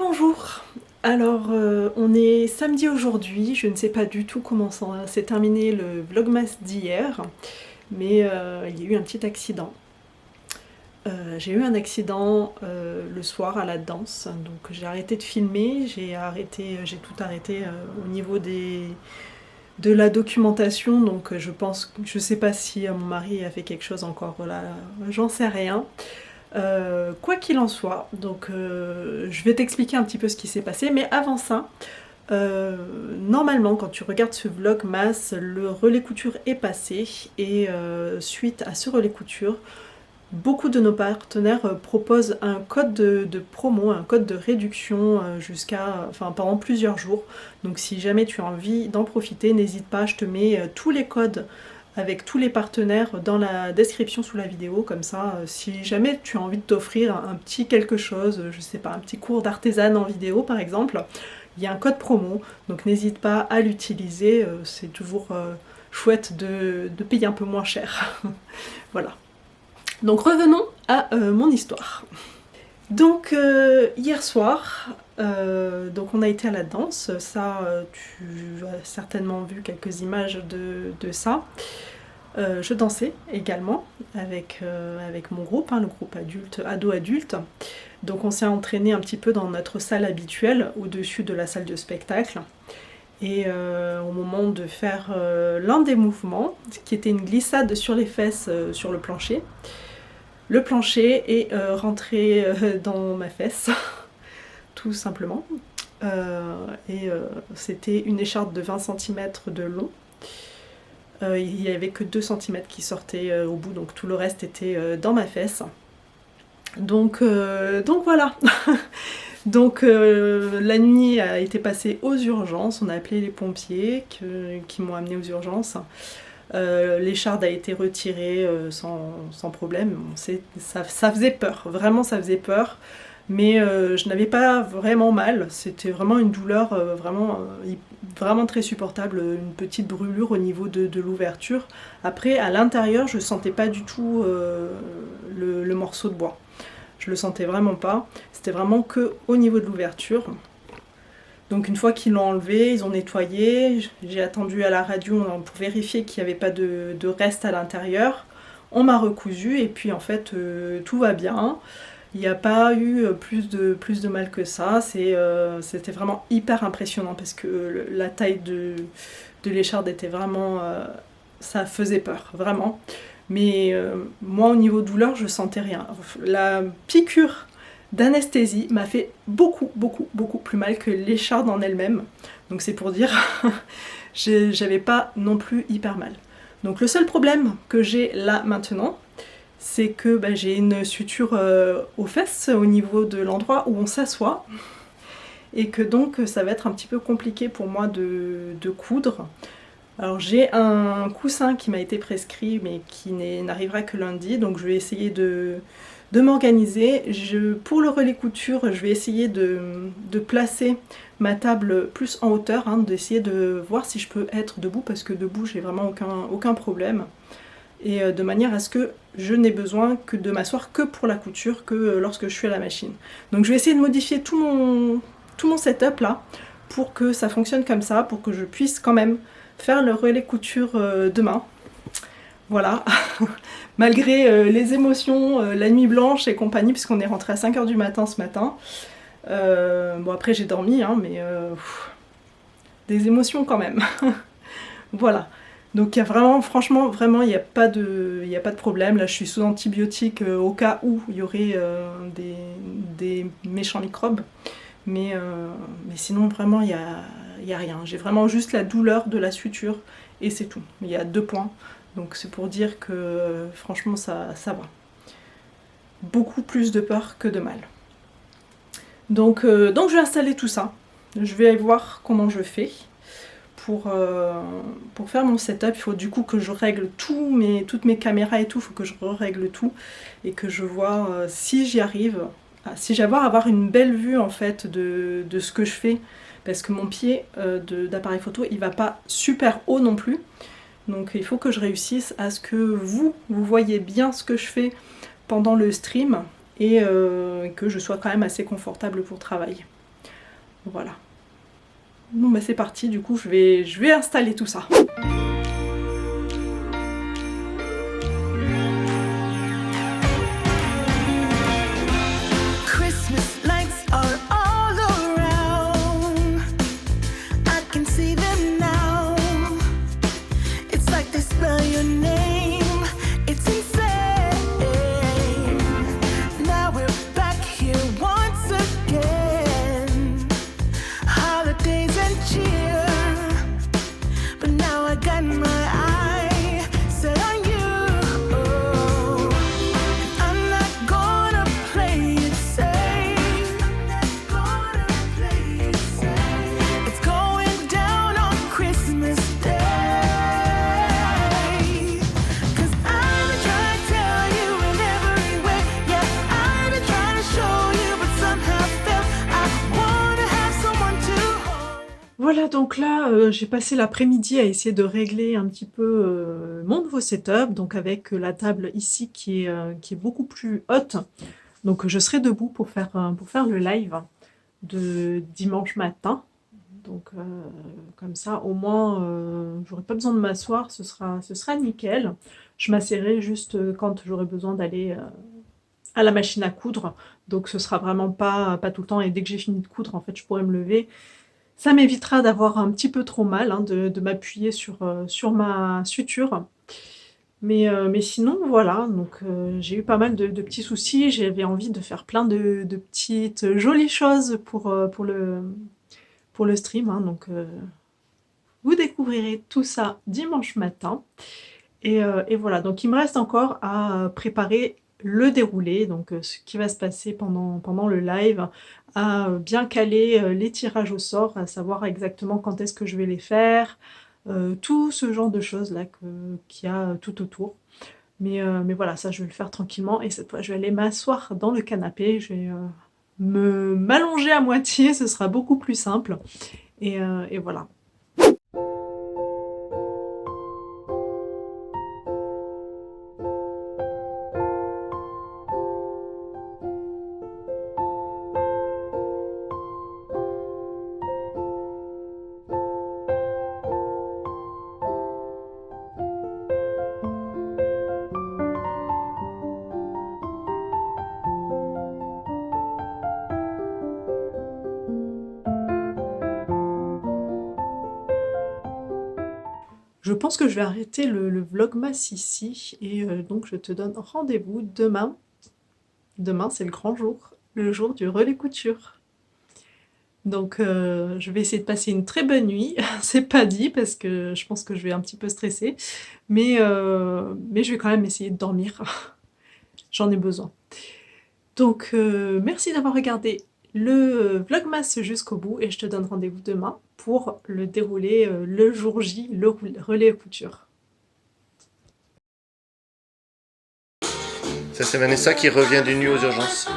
bonjour. Alors on est samedi aujourd'hui, je ne sais pas du tout comment s'est terminé le vlogmas d'hier, mais il y a eu un petit accident. J'ai eu un accident le soir à la danse, donc j'ai arrêté de filmer, j'ai tout arrêté au niveau de la documentation, donc je sais pas si mon mari a fait quelque chose encore, voilà, j'en sais rien. Quoi qu'il en soit, donc je vais t'expliquer un petit peu ce qui s'est passé, mais avant ça, normalement quand tu regardes ce vlogmas, le relais couture est passé et suite à ce relais couture, beaucoup de nos partenaires proposent un code de promo, un code de réduction pendant plusieurs jours. Donc si jamais tu as envie d'en profiter, n'hésite pas, je te mets tous les codes avec tous les partenaires dans la description sous la vidéo, comme ça si jamais tu as envie de t'offrir un petit quelque chose, je sais pas, un petit cours d'artisanat en vidéo par exemple, il y a un code promo, donc n'hésite pas à l'utiliser, c'est toujours chouette de payer un peu moins cher. Voilà. Donc revenons à mon histoire. Donc hier soir, donc on a été à la danse, ça tu as certainement vu quelques images de ça. Je dansais également avec mon groupe, le groupe ado-adulte. Donc on s'est entraîné un petit peu dans notre salle habituelle, au-dessus de la salle de spectacle. Et au moment de faire l'un des mouvements, qui était une glissade sur les fesses sur le plancher est rentré dans ma fesse, tout simplement. C'était une écharpe de 20 cm de long. Il n'y avait que 2 cm qui sortaient au bout, donc tout le reste était dans ma fesse. Donc voilà. Donc la nuit a été passée aux urgences, on a appelé les pompiers qui m'ont amenée aux urgences. L'écharde a été retirée sans problème. Ça faisait peur, vraiment ça faisait peur, mais je n'avais pas vraiment mal, c'était vraiment une douleur vraiment très supportable, une petite brûlure au niveau de l'ouverture. Après à l'intérieur je sentais pas du tout le morceau de bois, je le sentais vraiment pas, c'était vraiment que au niveau de l'ouverture. Donc une fois qu'ils l'ont enlevé, ils ont nettoyé, j'ai attendu à la radio pour vérifier qu'il n'y avait pas de reste à l'intérieur. On m'a recousu et puis en fait tout va bien. Il n'y a pas eu plus de mal que ça. C'était vraiment hyper impressionnant parce que la taille de l'écharde était vraiment... ça faisait peur, vraiment. Mais moi au niveau douleur, je sentais rien. La piqûre d'anesthésie m'a fait beaucoup plus mal que l'écharde en elle-même, donc c'est pour dire j'avais pas non plus hyper mal. Donc le seul problème que j'ai là maintenant, c'est que j'ai une suture aux fesses au niveau de l'endroit où on s'assoit, et que donc ça va être un petit peu compliqué pour moi de coudre. Alors j'ai un coussin qui m'a été prescrit mais qui n'arrivera que lundi, donc je vais essayer de m'organiser. Pour le relais couture, je vais essayer de placer ma table plus en hauteur, d'essayer de voir si je peux être debout, parce que debout j'ai vraiment aucun problème. Et de manière à ce que je n'ai besoin que de m'asseoir que pour la couture, que lorsque je suis à la machine. Donc je vais essayer de modifier tout mon setup là, pour que ça fonctionne comme ça, pour que je puisse quand même faire le relais couture demain. Voilà, malgré les émotions, la nuit blanche et compagnie, puisqu'on est rentré à 5 h du matin ce matin. Bon après j'ai dormi, mais des émotions quand même. Voilà, donc il y a vraiment, franchement, vraiment il n'y a pas de problème. Là je suis sous antibiotiques au cas où il y aurait des méchants microbes. Mais sinon vraiment il y a rien. J'ai vraiment juste la douleur de la suture et c'est tout. Il y a 2 points. Donc c'est pour dire que franchement ça va. Beaucoup plus de peur que de mal. Donc je vais installer tout ça. Je vais voir comment je fais pour faire mon setup. Il faut du coup que je règle toutes mes caméras et tout. Il faut que je règle tout et que je vois si j'y arrive. Si j'arrive à avoir une belle vue en fait de ce que je fais. Parce que mon pied d'appareil photo il va pas super haut non plus. Donc il faut que je réussisse à ce que vous voyez bien ce que je fais pendant le stream et que je sois quand même assez confortable pour travailler. Voilà. Bon bah c'est parti, du coup je vais installer tout ça. Voilà, donc là, j'ai passé l'après-midi à essayer de régler un petit peu mon nouveau setup, donc avec la table ici qui est beaucoup plus haute. Donc je serai debout pour faire le live de dimanche matin. Donc comme ça, au moins, j'aurai pas besoin de m'asseoir, ce sera nickel. Je m'asseoirai juste quand j'aurai besoin d'aller à la machine à coudre. Donc ce sera vraiment pas tout le temps, et dès que j'ai fini de coudre, en fait, je pourrai me lever. Ça m'évitera d'avoir un petit peu trop mal, hein, de m'appuyer sur ma suture. Mais sinon, voilà, donc j'ai eu pas mal de petits soucis. J'avais envie de faire plein de petites jolies choses pour le stream, hein, donc vous découvrirez tout ça dimanche matin. Et voilà, donc il me reste encore à préparer le déroulé, donc ce qui va se passer pendant le live, à bien caler les tirages au sort, à savoir exactement quand est-ce que je vais les faire, tout ce genre de choses là qu'il y a tout autour. Mais voilà, ça je vais le faire tranquillement, et cette fois je vais aller m'asseoir dans le canapé, je vais m'allonger à moitié, ce sera beaucoup plus simple, et voilà. Je pense que je vais arrêter le vlogmas ici, et donc je te donne rendez-vous demain. Demain, c'est le grand jour, le jour du relais couture. Donc je vais essayer de passer une très bonne nuit. C'est pas dit parce que je pense que je vais un petit peu stresser, mais je vais quand même essayer de dormir. J'en ai besoin. Donc merci d'avoir regardé le vlogmas jusqu'au bout, et je te donne rendez-vous demain pour le dérouler le jour J, le relais couture. Ça, c'est Vanessa qui revient d'une nuit aux urgences.